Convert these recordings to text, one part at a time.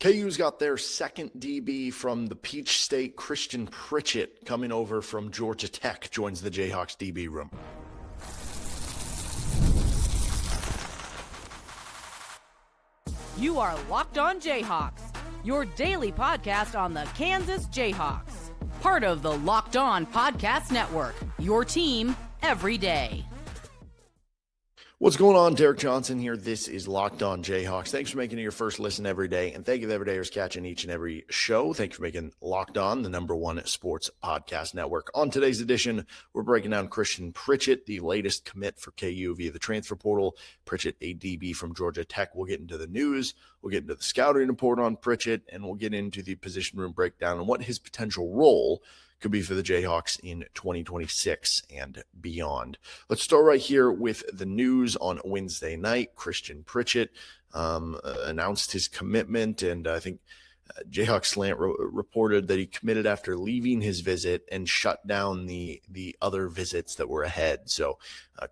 KU's got their second DB from the Peach State, Christian Pritchett, coming over from Georgia Tech, joins the Jayhawks DB room. You are Locked On Jayhawks, your daily podcast on the Kansas Jayhawks. Part of the Locked On Podcast Network, your team every day. What's going on? Derek Johnson here. This is Locked On Jayhawks. Thanks for making it your first listen every day. And thank you to everydayers catching each and every show. Thanks for making Locked On the #1 sports podcast network. On today's edition, we're breaking down Christian Pritchett, the latest commit for KU via the transfer portal. Pritchett, a DB from Georgia Tech. We'll get into the news. We'll get into the scouting report on Pritchett, and we'll get into the position room breakdown and what his potential role could be for the Jayhawks in 2026 and beyond. Let's start right here with the news on Wednesday night. Christian Pritchett announced his commitment, and I think Jayhawks Slant reported that he committed after leaving his visit and shut down the other visits that were ahead. So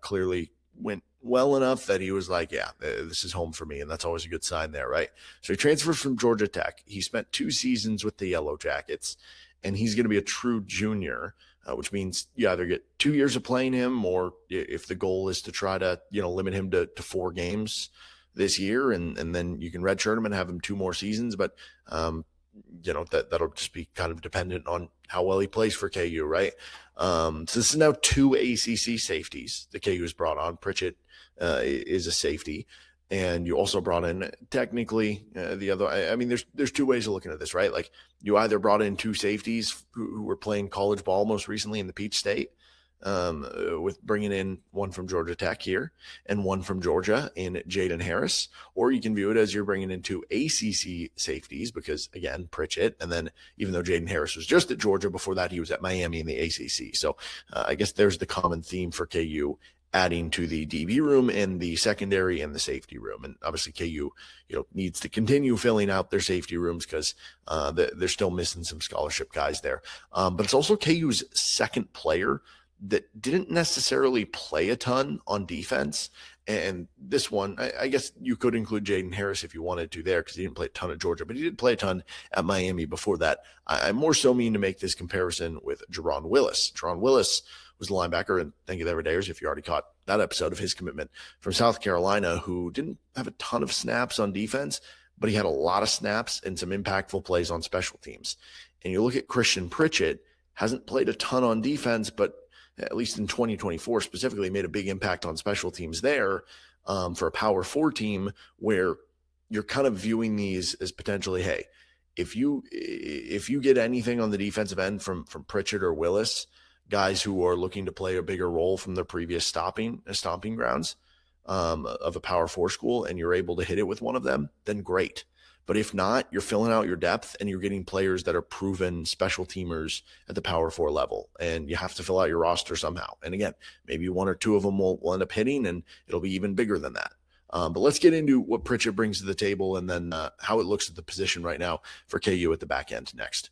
clearly went well enough that he was like, yeah, this is home for me, and that's always a good sign there, right? So he transferred from Georgia Tech. He spent 2 seasons with the Yellow Jackets, and he's going to be a true junior, which means you either get 2 years of playing him, or if the goal is to try to, limit him to 4 games this year, and then you can redshirt him and have him 2 more seasons. But, that'll just be kind of dependent on how well he plays for KU, right? So this is now 2 ACC safeties that KU has brought on. Pritchett is a safety. And you also brought in technically the other. I mean, there's 2 ways of looking at this, right? Like you either brought in 2 safeties who were playing college ball most recently in the Peach State, with bringing in one from Georgia Tech here and one from Georgia in Jaden Harris, or you can view it as you're bringing in 2 ACC safeties because again, Pritchett, and then even though Jaden Harris was just at Georgia before that, he was at Miami in the ACC. So I guess there's the common theme for KU, adding to the DB room and the secondary and the safety room. And obviously KU, needs to continue filling out their safety rooms because they're still missing some scholarship guys there. But it's also KU's second player that didn't necessarily play a ton on defense. And this one, I guess you could include Jaden Harris if you wanted to there because he didn't play a ton at Georgia, but he did play a ton at Miami before that. I more so mean to make this comparison with Jerron Willis. Jerron Willis was the linebacker, and thank you to everydayers if you already caught that episode of his commitment, from South Carolina, who didn't have a ton of snaps on defense, but he had a lot of snaps and some impactful plays on special teams. And you look at Christian Pritchett, hasn't played a ton on defense, but at least in 2024 specifically made a big impact on special teams there, for a Power 4 team where you're kind of viewing these as potentially, hey, if you get anything on the defensive end from Pritchett or Willis, guys who are looking to play a bigger role from their previous stomping grounds of a Power 4 school, and you're able to hit it with one of them, then great. But if not, you're filling out your depth and you're getting players that are proven special teamers at the Power 4 level, and you have to fill out your roster somehow. And again, maybe 1 or 2 of them will end up hitting, and it'll be even bigger than that. But let's get into what Pritchett brings to the table, and then how it looks at the position right now for KU at the back end next.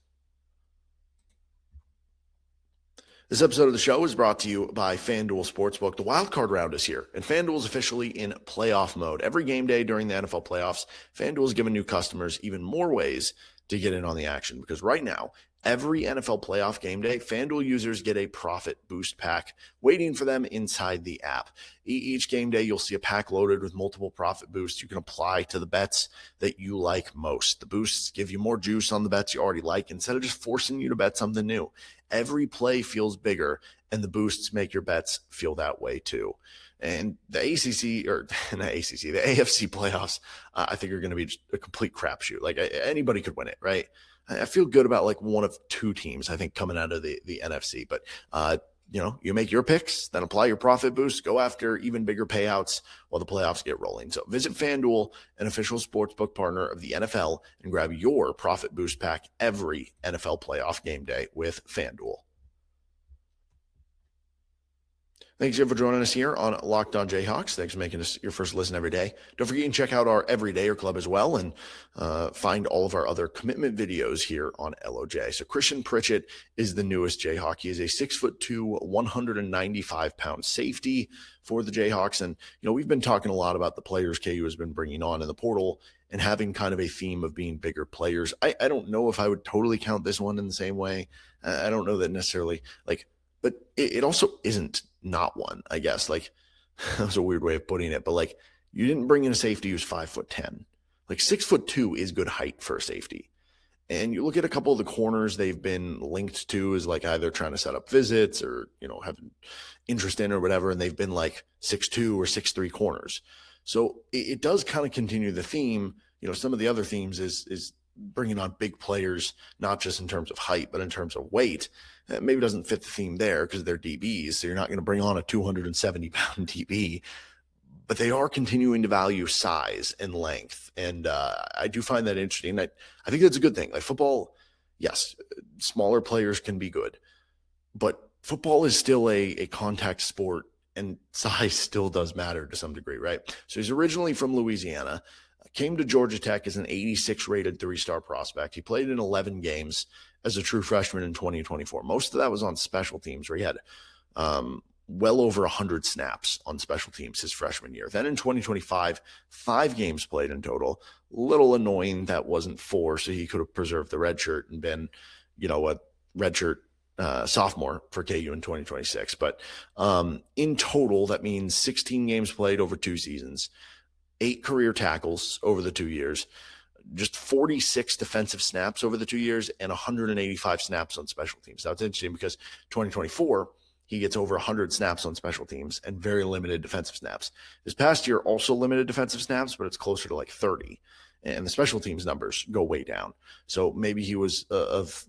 This episode of the show is brought to you by FanDuel Sportsbook. The wildcard round is here, and FanDuel is officially in playoff mode. Every game day during the NFL playoffs, FanDuel is giving new customers even more ways to get in on the action, because right now, every NFL playoff game day, FanDuel users get a profit boost pack waiting for them inside the app. Each game day, you'll see a pack loaded with multiple profit boosts you can apply to the bets that you like most. The boosts give you more juice on the bets you already like instead of just forcing you to bet something new. Every play feels bigger, and the boosts make your bets feel that way too. And the ACC, or not ACC, the AFC playoffs, I think are going to be just a complete crapshoot. Like anybody could win it, right? I feel good about like 1 of 2 teams, I think, coming out of the NFC. But, you make your picks, then apply your profit boost, go after even bigger payouts while the playoffs get rolling. So visit FanDuel, an official sportsbook partner of the NFL, and grab your profit boost pack every NFL playoff game day with FanDuel. Thanks for joining us here on Locked On Jayhawks. Thanks for making us your first listen every day. Don't forget to check out our Everydayer Club as well, and find all of our other commitment videos here on LOJ. So Christian Pritchett is the newest Jayhawk. He is a 6'2", 195-pound safety for the Jayhawks. And, we've been talking a lot about the players KU has been bringing on in the portal and having kind of a theme of being bigger players. I don't know if I would totally count this one in the same way. I don't know that necessarily, like, but it also isn't not one, I guess. Like, that was a weird way of putting it, but like, you didn't bring in a safety who's 5'10". Like 6'2" is good height for a safety. And you look at a couple of the corners they've been linked to as like either trying to set up visits or, have interest in or whatever. And they've been like 6'2" or 6'3" corners. So it does kind of continue the theme. Some of the other themes is bringing on big players, not just in terms of height, but in terms of weight. Maybe doesn't fit the theme there because they're DBs. So you're not going to bring on a 270-pound DB. But they are continuing to value size and length. And I do find that interesting. I think that's a good thing. Like football, yes, smaller players can be good. But football is still a contact sport, and size still does matter to some degree, right? So he's originally from Louisiana, came to Georgia Tech as an 86 rated 3-star prospect. He played in 11 games as a true freshman in 2024. Most of that was on special teams where he had well over 100 snaps on special teams his freshman year. Then in 2025, 5 games played in total. Little annoying that wasn't 4, so he could have preserved the red shirt and been, a red shirt sophomore for KU in 2026. But in total, that means 16 games played over 2 seasons, 8 career tackles over the 2 years, just 46 defensive snaps over the 2 years, and 185 snaps on special teams. Now, it's interesting because 2024, he gets over 100 snaps on special teams and very limited defensive snaps. This past year, also limited defensive snaps, but it's closer to like 30. And the special teams numbers go way down. So maybe he was of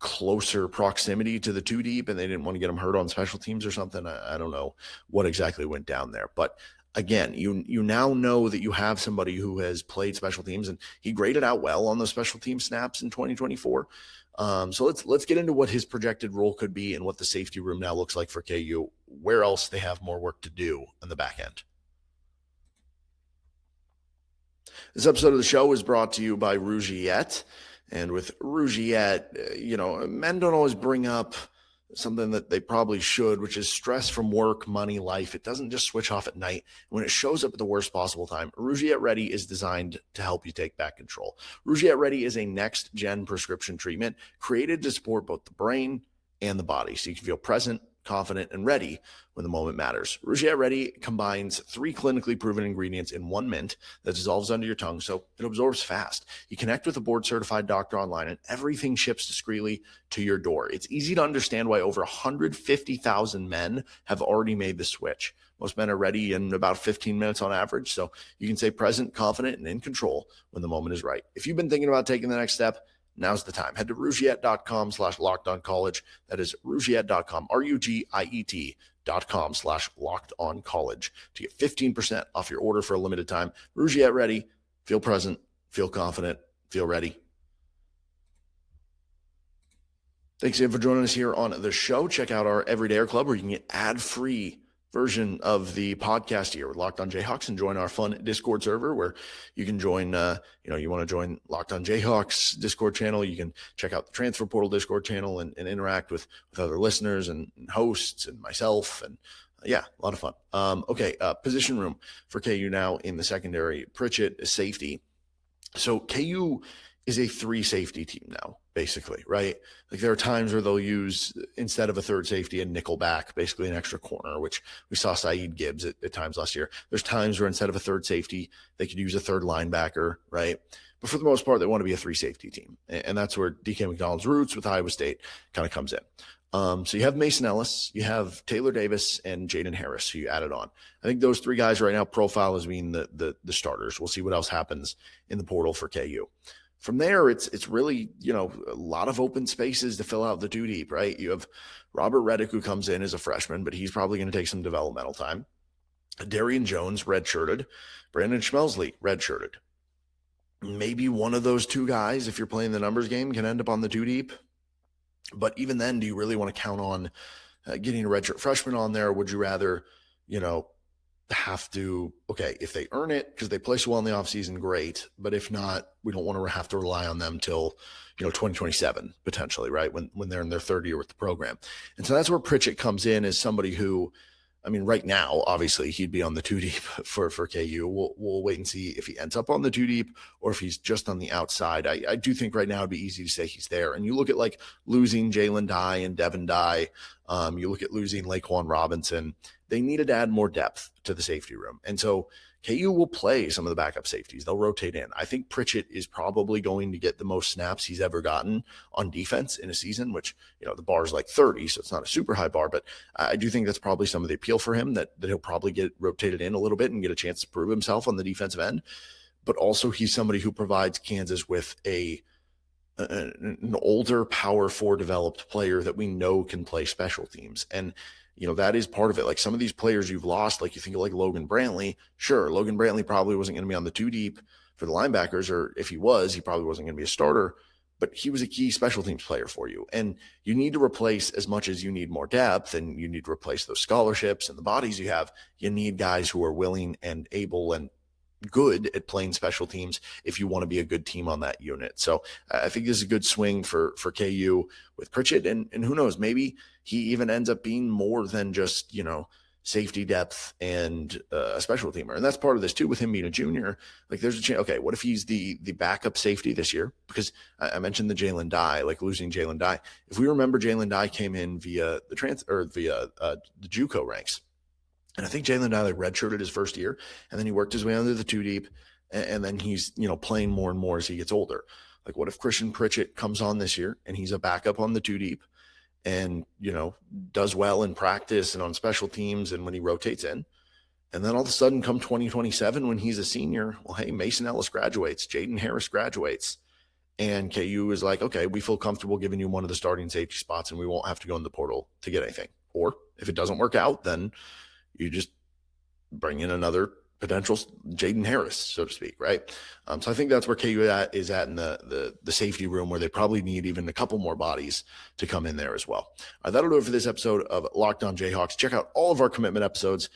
closer proximity to the 2 deep and they didn't want to get him hurt on special teams or something. I don't know what exactly went down there. But again, you now know that you have somebody who has played special teams, and he graded out well on those special team snaps in 2024. So let's get into what his projected role could be and what the safety room now looks like for KU, where else they have more work to do on the back end. This episode of the show is brought to you by Rougiette. And with Rougiette, men don't always bring up something that they probably should, which is stress from work, money, life. It doesn't just switch off at night. When it shows up at the worst possible time, Rougiette Ready is designed to help you take back control. Rougiette Ready is a next-gen prescription treatment created to support both the brain and the body, so you can feel present, confident, and ready when the moment matters. Rougiette Ready combines 3 clinically proven ingredients in 1 mint that dissolves under your tongue, so it absorbs fast. You connect with a board-certified doctor online, and everything ships discreetly to your door. It's easy to understand why over 150,000 men have already made the switch. Most men are ready in about 15 minutes on average, so you can stay present, confident, and in control when the moment is right. If you've been thinking about taking the next step, now's the time. Head to Rougiette.com/lockedoncollege. That is Rougiette.com, RUGIET.com/lockedoncollege to get 15% off your order for a limited time. Rougiette Ready. Feel present, feel confident, feel ready. Thanks again for joining us here on the show. Check out our Everydayer Club where you can get ad-free version of the podcast here with Locked On Jayhawks and join our fun Discord server where you can join, you want to join Locked On Jayhawks Discord channel. You can check out the Transfer Portal Discord channel and interact with other listeners and hosts and myself. And a lot of fun. Position room for KU now in the secondary. Pritchett is safety. So KU is a 3 safety team now, basically, right? Like there are times where they'll use, instead of a third safety, a nickel back, basically an extra corner, which we saw Saeed Gibbs at times last year. There's times where instead of a third safety, they could use a third linebacker, right? But for the most part, they want to be a 3 safety team. And that's where DK McDonald's roots with Iowa State kind of comes in. So you have Mason Ellis, you have Taylor Davis, and Jaden Harris, who you added on. I think those 3 guys right now profile as being the starters. We'll see what else happens in the portal for KU. From there, it's really, a lot of open spaces to fill out the 2 deep, right? You have Robert Reddick, who comes in as a freshman, but he's probably going to take some developmental time. Darian Jones, redshirted. Brandon Schmelsley, redshirted. Maybe one of those 2 guys, if you're playing the numbers game, can end up on the 2 deep. But even then, do you really want to count on getting a redshirt freshman on there? Or would you rather, have to, if they earn it because they play so well in the offseason, great. But if not, we don't want to have to rely on them till, 2027 potentially, right? When they're in their 3rd year with the program. And so that's where Pritchett comes in as somebody who I mean, right now, obviously, he'd be on the 2 deep for KU. We'll wait and see if he ends up on the 2 deep or if he's just on the outside. I do think right now it'd be easy to say he's there. And you look at like losing Jalen Dye and Devin Dye. You look at losing Laquan Robinson. They needed to add more depth to the safety room. And so KU will play some of the backup safeties. They'll rotate in. I think Pritchett is probably going to get the most snaps he's ever gotten on defense in a season, which, the bar is like 30, so it's not a super high bar, but I do think that's probably some of the appeal for him, that he'll probably get rotated in a little bit and get a chance to prove himself on the defensive end. But also he's somebody who provides Kansas with an older power 4 developed player that we know can play special teams. And that is part of it. Like some of these players you've lost, like you think of like Logan Brantley. Sure, Logan Brantley probably wasn't going to be on the 2 deep for the linebackers, or if he was, he probably wasn't going to be a starter, but he was a key special teams player for you. And you need to replace, as much as you need more depth and you need to replace those scholarships and the bodies you have, you need guys who are willing and able and good at playing special teams if you want to be a good team on that unit. So I think this is a good swing for KU with Pritchett, and who knows, maybe he even ends up being more than just, safety depth and a special teamer. And that's part of this too, with him being a junior. Like there's a chance, okay, what if he's the backup safety this year? Because I mentioned the Jalen Dye, like losing Jalen Dye. If we remember, Jalen Dye came in via the JUCO ranks. And I think Jalen Dye redshirted his first year, and then he worked his way under the 2 deep, and then he's, playing more and more as he gets older. Like what if Christian Pritchett comes on this year and he's a backup on the 2 deep and, does well in practice and on special teams and when he rotates in, and then all of a sudden come 2027 when he's a senior, well, hey, Mason Ellis graduates, Jaden Harris graduates, and KU is like, okay, we feel comfortable giving you one of the starting safety spots and we won't have to go in the portal to get anything. Or if it doesn't work out, then you just bring in another potential Jaden Harris, so to speak, right? So I think that's where KU is at in the safety room, where they probably need even a couple more bodies to come in there as well. That'll do it for this episode of Locked On Jayhawks. Check out all of our commitment episodes.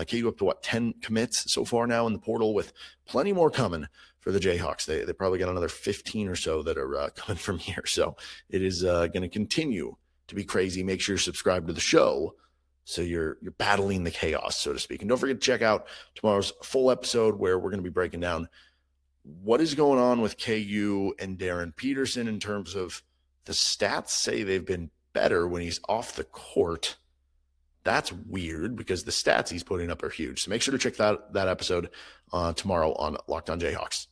KU up to 10 commits so far now in the portal, with plenty more coming for the Jayhawks. They probably got another 15 or so that are coming from here. So it is going to continue to be crazy. Make sure you're subscribed to the show, so you're battling the chaos, so to speak. And don't forget to check out tomorrow's full episode, where we're going to be breaking down what is going on with KU and Darren Peterson in terms of the stats say they've been better when he's off the court. That's weird, because the stats he's putting up are huge. So make sure to check that episode tomorrow on Locked On Jayhawks.